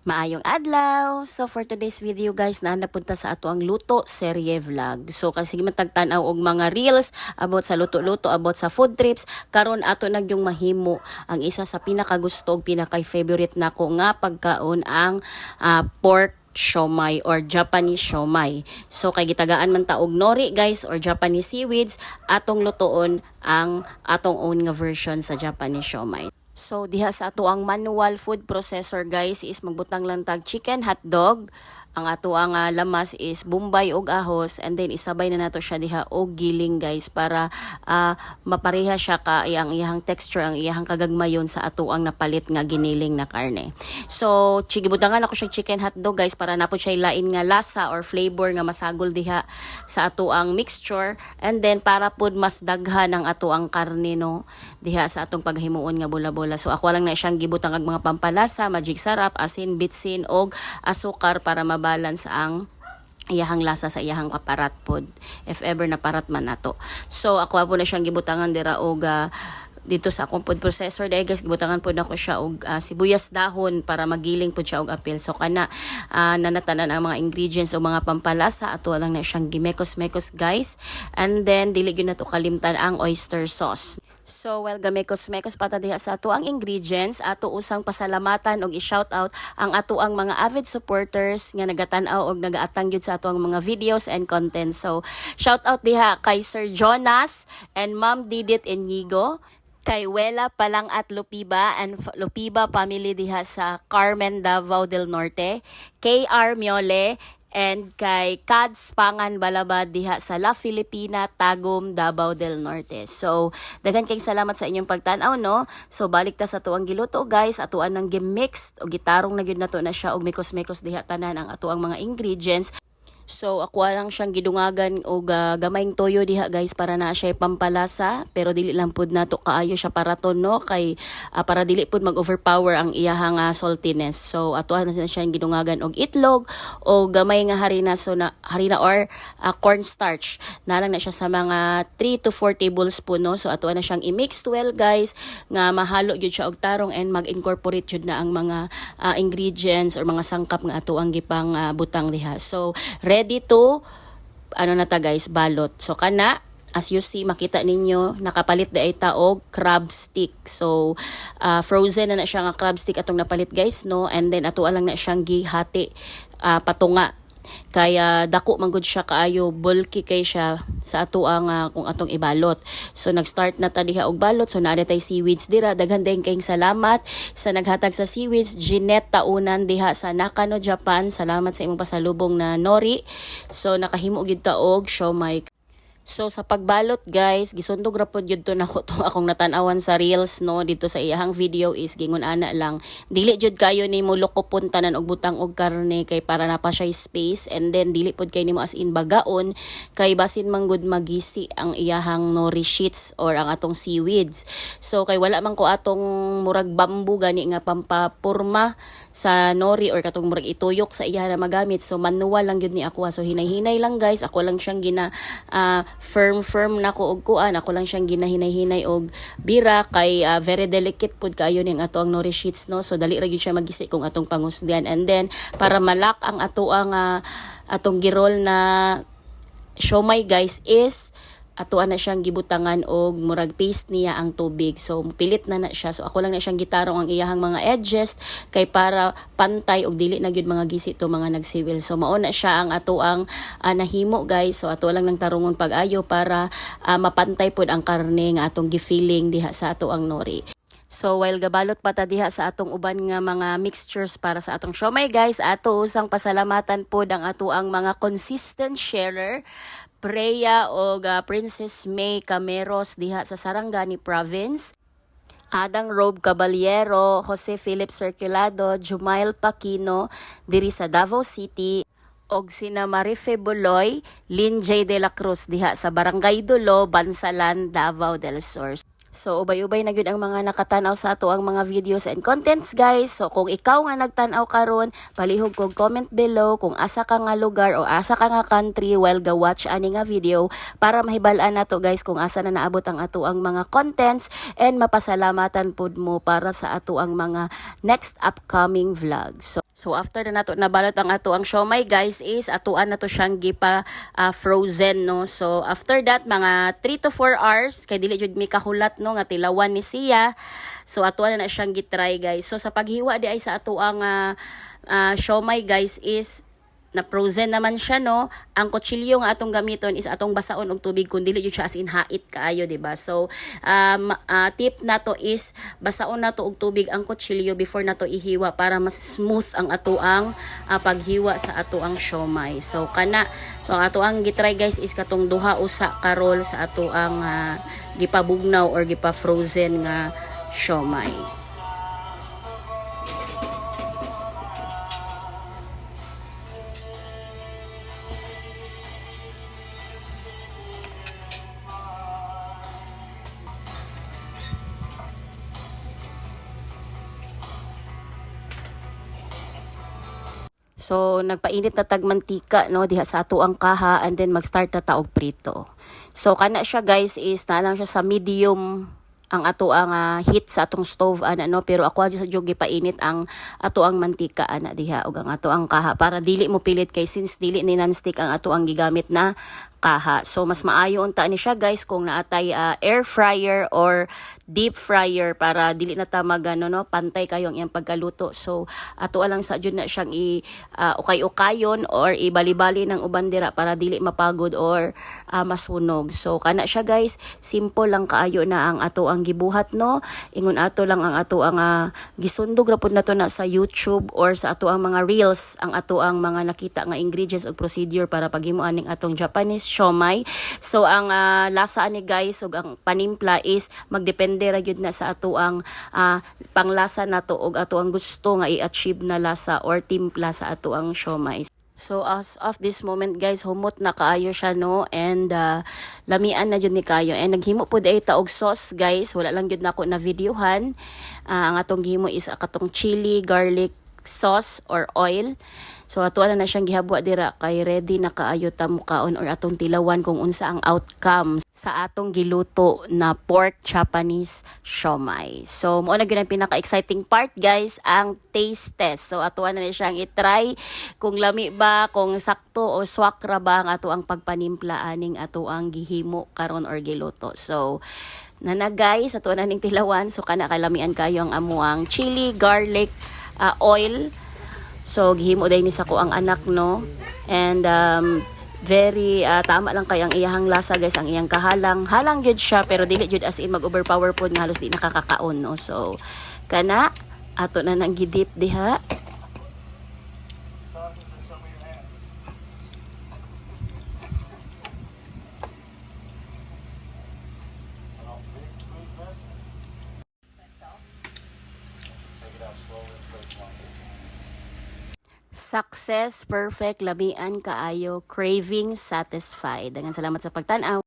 Maayong adlaw! So for today's video guys, napunta sa ato ang luto serye vlog. So kasi matagtanaw og mga reels about sa luto-luto, about sa food trips. Karon ato nagyong mahimo ang isa sa pinakagusto ug pinaka-favorite nako nga pagkaon ang pork siomai or Japanese siomai. So kay gitagaan man ta og nori guys or Japanese seaweeds, atong lutoon ang atong own nga version sa Japanese siomai. So diha sa ato ang manual food processor guys is magbutang lang tag chicken hotdog. Ang ato ang lamas is bombay og ahos, and then isabay na nato siya diha og giling guys para mapareha siya ka iyang texture, ang iyang kagagmayon sa ato ang napalit nga giniling na karne. So gibutangan ako siya chicken hotdog guys para napod siya lain nga lasa or flavor nga masagol diha sa ato ang mixture, and then para pud mas daghan ang ato ang karne no diha sa atong paghimuon nga bola-bola. So ako lang na siyang gibutang og mga pampalasa, magic sarap, asin, bitsin og asukar para balance ang iyahang lasa sa iyahang kaparat pod if ever na parat man nato. So ako po na siyang gibutangan dira og dito sa akong food processor dahil guys gibutangan po nako siya og sibuyas dahon para magiling po siya og apil. So kana nanatanan ang mga ingredients o mga pampalasa, ato lang na siyang gimekos-mekos guys, and then dili gyud nato kalimtan ang oyster sauce. So while gamekos-mekos pata diha sa ato ang ingredients, ato usang pasalamatan og i-shoutout ang ato ang mga avid supporters nga nagatan-aw og nagaatang gyud sa ato ang mga videos and content. So shoutout diha kay Sir Jonas and Ma'am Didit Inigo, kay Wela Palang at Lupiba and Lupiba family diha sa Carmen, Davao del Norte, KR Miole, and kay Kads Pangan Balabad diha sa La Filipina, Tagum, Davao del Norte. So daghan kayong salamat sa inyong pagtan-aw no. So balik ta sa tuang giluto guys, atuan nang gimix o gitarong na gyud nato na siya og mikos-mikos diha tanan ang atuang mga ingredients. So ako lang siyang gidungagan og gamayng toyo diha guys para na siya pampalasa, pero dili lang pud nato kaayo siya paraton no kay para dili pud mag-overpower ang iyahang saltiness. So atuan na siya gidungagan og itlog o gamay nga harina, so na harina or cornstarch. Nalang na siya sa mga 3 to 4 tablespoon no. So atuan na siyang i-mix well guys nga mahalo gyud siya og tarong, and mag-incorporate jud na ang mga ingredients or mga sangkap nga ato ang gipang butang diha. So ready to na ta guys, balot. So kana as you see, makita ninyo nakapalit di ay taog crab stick. So frozen na siya nga crab stick atong napalit guys no, and then ato lang na siyang gihati patunga kaya dako man gud siya kaayo, bulky kay siya sa ato ang kung atong ibalot. So nag-start na ta diha og balot. So naa tay seaweeds dira, daghan din kayong salamat sa naghatag sa seaweeds. Jeanette Taunan diha sa Nakano, Japan, salamat sa imong pasalubong na nori. So nakahimo gyud ta og siomai. So sa pagbalot guys, gisundog ra pod jud to nako to akong natanawan sa reels no dito sa iyahang video is gingon ana lang dili jud kayo nimo lokopon tanan og butang og karne kay para na pa siya space, and then dili pod kay nimo as in bagaon kay basin man gud magisi ang iyahang nori sheets or ang atong seaweeds. So kay wala man ko atong murag bamboo gani nga pampapurma sa nori or katong murag ituyok sa iya na magamit. So manual lang gyud ni ako. So hinay-hinay lang guys, ako lang siyang gina firm na ko og kuan, ako lang siyang ginahinay-hinay og bira kay very delicate pud kayo ning ato ang nori sheets no. So dali ra gyud siya magisi kung atong pangusdian, and then para malak ang ato ang atong girol na siomai guys is atuan na siyang gibutangan og murag paste niya ang tubig. So pilit na siya. So ako lang na siyang gitarong ang iyahang mga edges kay para pantay og dili na gyud mga gisi to mga nagsiwil. So mao na siya ang ato ang nahimo guys. So ato lang nang tarongon pag-ayo para mapantay pod ang karne nga atong gifilling diha sa ato ang nori. So while gabalot pa ta diha sa atong uban nga mga mixtures para sa atong siomai guys, ato usang pasalamatan pod ang ato ang mga consistent sharer, Preya o Princess May Cameros diha sa Sarangani Province, Adang Rob Caballero, Jose Philip Circulado, Jumail Paquino diri sa Davao City, og sina Marife Buloy, Lynn J. De La Cruz diha sa Barangay Dulo, Bansalan, Davao del Sur. So ubay-ubay na gyud ang mga nakatanaw sa ato ang mga videos and contents guys. So kung ikaw nga nagtanaw karon, palihog kog comment below kung asa ka nga lugar o asa ka nga country while ga-watch ani nga video para mahibal-an nato guys kung asa na naabot ang ato ang mga contents, and mapasalamatan pud mo para sa ato ang mga next upcoming vlogs. So after na nato nabalot ang ato ang siomai guys is atuan na to siyang gipa frozen no. So after that mga 3 to 4 hours kay dili jud mi kahulat no nga tilawan ni siya. So atuan na siyang gitry guys. So sa paghiwa di ay sa ato ang siomai guys is na frozen naman siya no. Ang kutsilyo nga atong gamiton is atong basaon og tubig kun dili jud siya as in hait kaayo di ba. So tip nato is basaon nato og tubig ang kutsilyo before nato ihiwa para mas smooth ang ato ang paghiwa sa ato ang siomai. So ato ang gitry guys is katong duha usa ka roll sa ato ang gipabugnaw or gipa frozen nga siomai. So nagpainit na tag mantika no diha sa ato ang kaha and then mag-start na ta og prito. So kana siya guys is na lang siya sa medium ang ato ang heat sa atong stove ana no, pero ako sa jud gipainit ang ato ang mantika ana diha ug ang ato ang kaha para dili mo pilit kay since dili ni non-stick ang ato ang gigamit na kaha. So mas maayo unta ni siya guys kung naatay air fryer or deep fryer para dili na ta magano no pantay kayo ang iyang pagkaluto. So ato lang sa jud na siyang ukay-ukayon or ibali-bali ng uban dira para dili mapagod or masunog. So kana siya guys, simple lang kaayo na ang ato ang gibuhat no. Ingon ato lang ang ato ang gisundog ra pud nato na sa YouTube or sa ato ang mga reels ang ato ang mga nakita nga ingredients ug procedure para paghimuan ning atong Japanese siomai. So ang lasa ni guys ug ang panimpla is magdepende ra gyud na sa ato ang panglasa nato ug ato ang gusto nga i-achieve na lasa or timpla sa ato ang siomai. So as of this moment guys, humot na kaayo siya no and lamian na jud ni kayo and naghimo pud ay taog sauce guys, wala lang jud nako na videohan. Ang atong gihimo is katong chili garlic sauce or oil. So ato na siyang gihabwa dira kay ready na kaayo ta mukaon or atong tilawan kung unsa ang outcome sa atong giluto na pork Japanese siomai. So mo na gyud ang pinaka-exciting part guys, ang taste test. So ato na siyang i-try kung lami ba, kung sakto o swak ra ba ang ato ang pagpanimpla aning ato ang gihimo karon or giluto. So nana guys, ato na ning tilawan. So kana kalamian kayo ang amuang chili garlic oil. So gihimo day ni sa ko ang anak no and very tama lang kay ang iyahang lasa guys, ang iyang kahalang gyud siya pero dili jud as in mag overpower pod nga halos di nakakakaon no. So kana ato na nang gidip diha. Success, perfect, lamian kaayo, craving satisfied. Daghang salamat sa pagtan-aw.